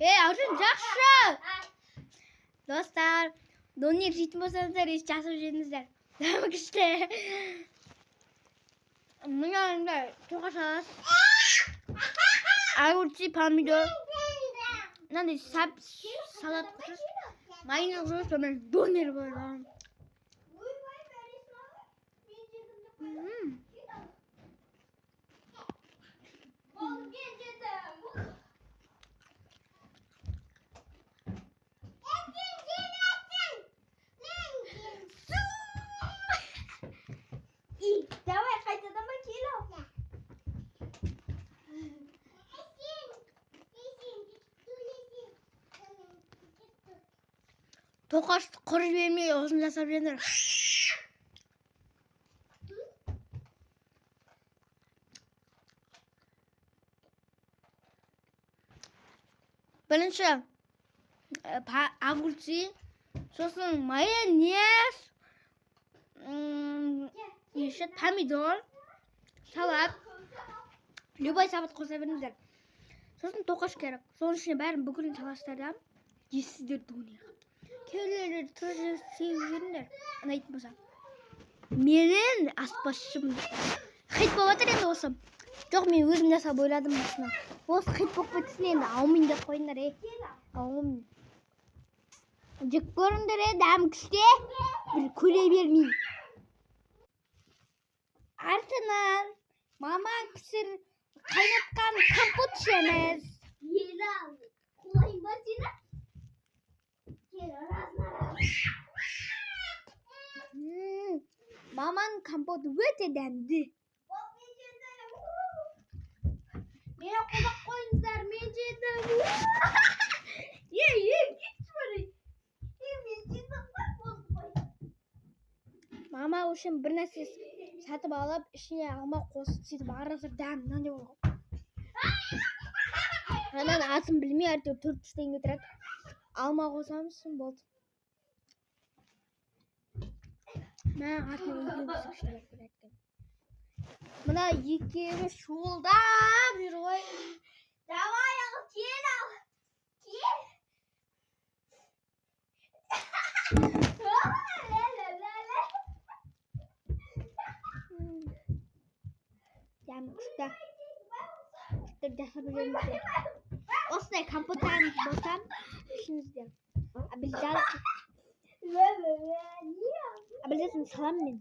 Асын жақсы. Достар, донер жейтін болсаңыздар, жасап жеңіздер. Дәмі күшті. Мына тоқаш аласыз. Огурцы, помидор. Мынандай салат қосасыз. Майонез қосасыз, сонымен донер болады. Давай, қайтадан ба келу. Тоқашты құры жібермей осыны жасап жеңдер. Бірінші огурцы, сосын майонез, помидор, салат, любой салат қоса беріңіздер. Сосын тоқаш керек. Соның ішіне бәрін бүкілін саласыздар да жейсіздер донер. Кейбіреулер тоже сеуіп жүріңдер, ұнайтын болса. Менің аспазшым хит болып жатыр енді осы. Жоқ, мен өзім жасап ойладым осыны. Осы хит болып кетсін енді, аумин деп қойыңдар, аумин. Жек көріңдер, дәм күшті. Bir көре бермей. Артынан мамаң пісір қайнатқан компот ішеміз. Ел алды. Қолайын ба сені? Кел, аразын. Маманың компоты өте дәмді. Мені қолақ қойыңыздар, мен жедім. Кетші бәрі. Мен жедім қой. Мама үшін бір нәрсе сатып алып, ішіне алма қосып, сөйтіп арасыр дәм, мынандай болған. Анан асын білмей, әйтеуір 400 теңге тұрады. Алма қосамыз, болды. Мен артынан екеуі мына екеуі шуылдап жүр ғой. Давай ал, кел ал. Кел. Дәм күшті. Жасап жүрміздер. Осындай компоттан болсам, ішіңіздер. Абілдесін салам мен.